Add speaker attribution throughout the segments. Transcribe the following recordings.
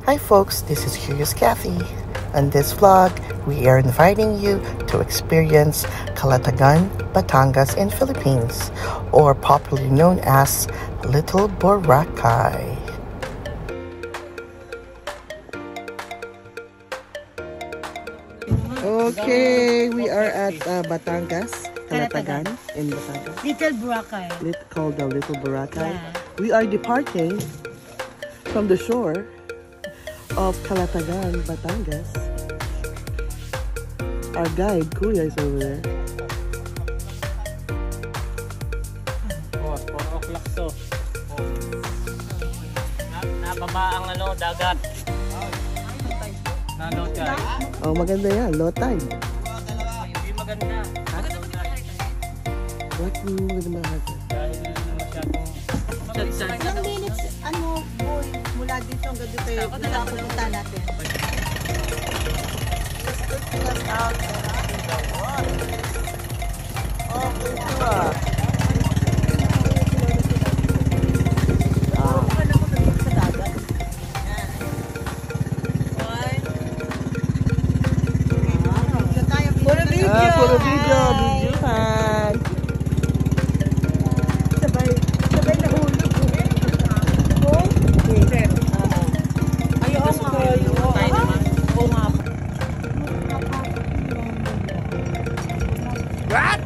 Speaker 1: Hi folks, this is Curious Kathy. On this vlog, we are inviting you to experience Calatagan, Batangas in Philippines, or popularly known as Little Boracay. Okay, we are at Batangas, Calatagan in Batangas.
Speaker 2: Little Boracay.
Speaker 1: Called the Little Boracay.
Speaker 2: Yeah.
Speaker 1: We are departing from the shore of Calatagan, Batangas. Our guide, Kuya, is over there.
Speaker 3: Oh, 4 o'clock to. Nababa ang dagat. Na low tide.
Speaker 1: Oh, maganda yan. Low tide.
Speaker 3: Hindi maganda.
Speaker 1: What do you maganda?
Speaker 3: Dahil masyadong
Speaker 2: Ilang minutes, boy, mula dito hanggang dito yung pupunta natin.
Speaker 1: Puro video fan.
Speaker 2: Sabay nahulog. Ayaw nga. Oo nga.
Speaker 1: What?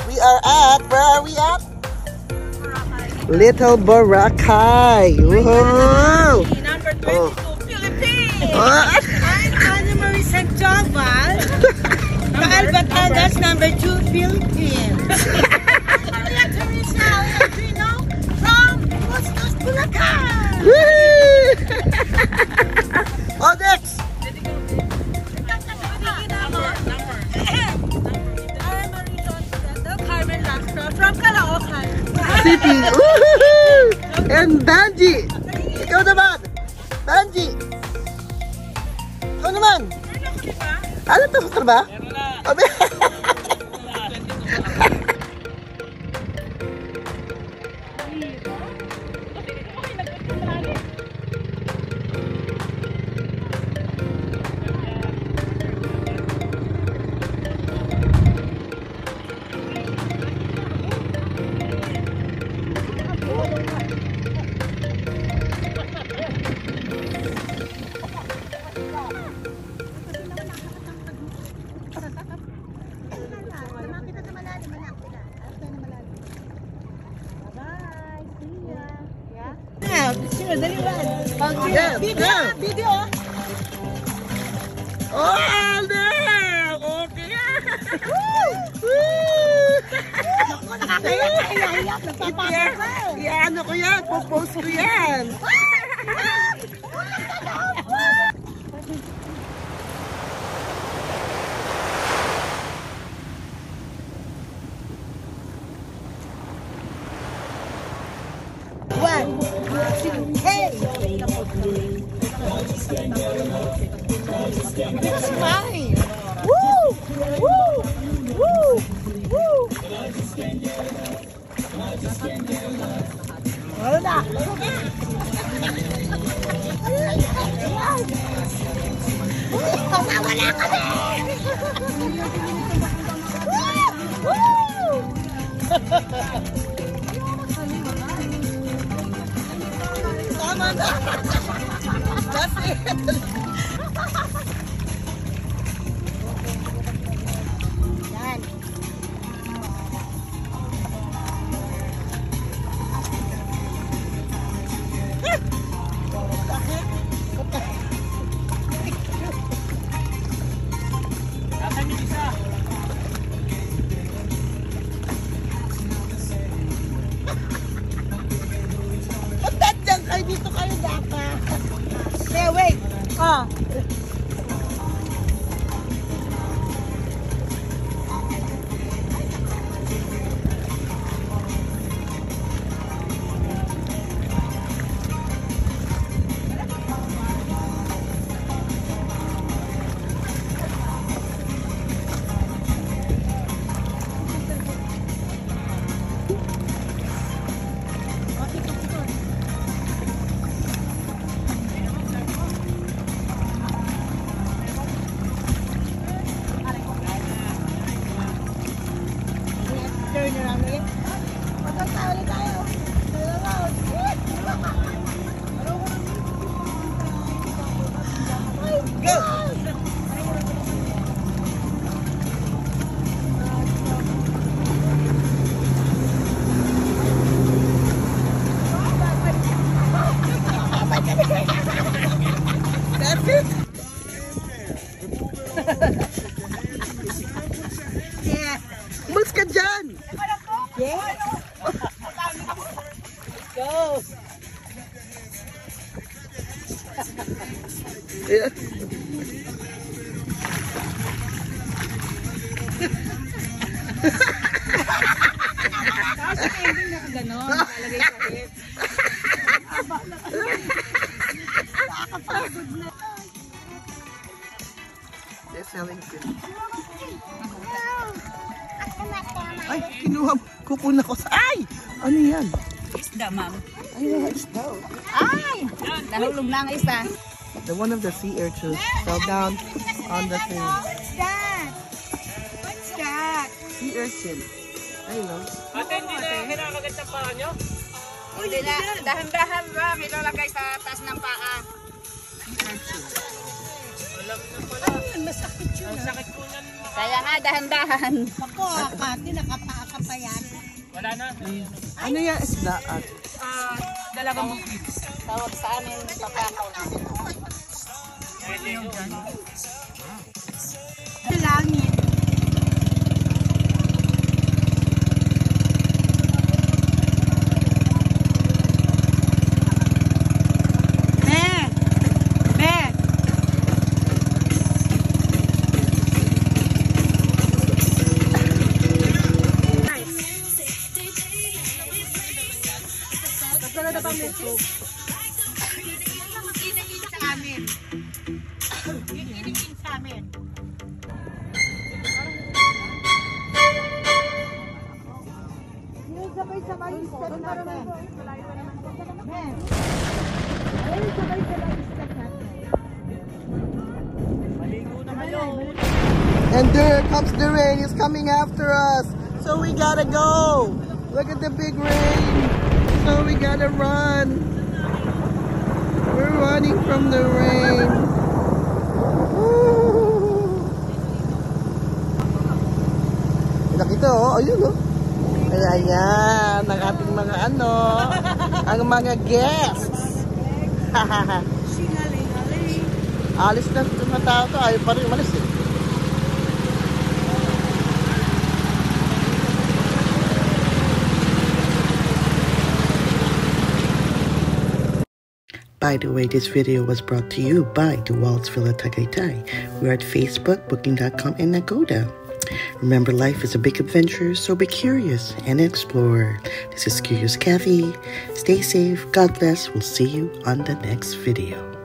Speaker 1: We are at, where are we at? Little Boracay. Woohoo!
Speaker 2: Number 22, Philippines.
Speaker 1: Oh.
Speaker 2: I'm Anna Marie Sandoval. Taal Batangas, number 2, Philippines. Maria Teresa Alejandro from Los Bulacan.
Speaker 1: Oh, next!
Speaker 2: Carmen Lastro from Caloocan.
Speaker 1: City. Woohoo! And Banji. Ikaw naman. Banji. Ikaw naman. Ano to? Gusto ba? Abi.
Speaker 2: Video.
Speaker 1: Oh, there! Okay. Ano ko yan? Popost ko yan.
Speaker 2: One, two, hey! It's mine! Woo! Woo! Woo! Woo! Wala na! Wala kami! Woo! Tama na! That's it! Yan. Ba't dyan kayo? Dito kayo dapat. Hey, wait!
Speaker 1: yan.
Speaker 2: Yes. Go.
Speaker 1: Ayan.
Speaker 2: Tapos yung ending na gano'n. Lalagay sa head. Nakakapagod na.
Speaker 1: They're selling fish. Ay, kinuha. Kupuna ko sa... Ay! Ano yan?
Speaker 2: Isda, ma'am.
Speaker 1: Ay, mga isda.
Speaker 2: Ay! Nahulog na ang isa.
Speaker 1: The one of the sea urchins fell down on the thing.
Speaker 2: What's that? What's that?
Speaker 1: Sea urchin. Ayun no?
Speaker 3: Ate, hindi na kinakagat ang paa nyo?
Speaker 2: Hindi na. Dahan-dahan ba? May lalagay sa taas ng paa.
Speaker 3: Alam na pala.
Speaker 2: Ay, masakit yun.
Speaker 3: Ang sakit po niyan.
Speaker 2: Kaya nga, dahan-dahan. Ako, pati nakapaa ka pa yan.
Speaker 3: Wala na.
Speaker 1: Ano yan isda? At
Speaker 3: Dalagang bukid.
Speaker 2: Tawag sa amin, papakaw na.
Speaker 3: Pwede yun.
Speaker 2: Langit. Sabay-sabay step natin. Ben. Ay, sabay-sabay step natin.
Speaker 3: Maligo na kayo.
Speaker 1: and there comes the rain. It's coming after us. So we gotta go. Look at the big rain. So we gotta run. We're running from the rain. Nakita oh, ayun oh. Kaya yan, ang ating mga ano, ang mga guests. Alis na ito mga tao to, ayaw pa rin umalis eh. By the way, this video was brought to you by the Waltz Villa Tagaytay. We're at Facebook, Booking.com, and Agoda. Remember, life is a big adventure, so be curious and explore. This is Curious Kathy. Stay safe. God bless. We'll see you on the next video.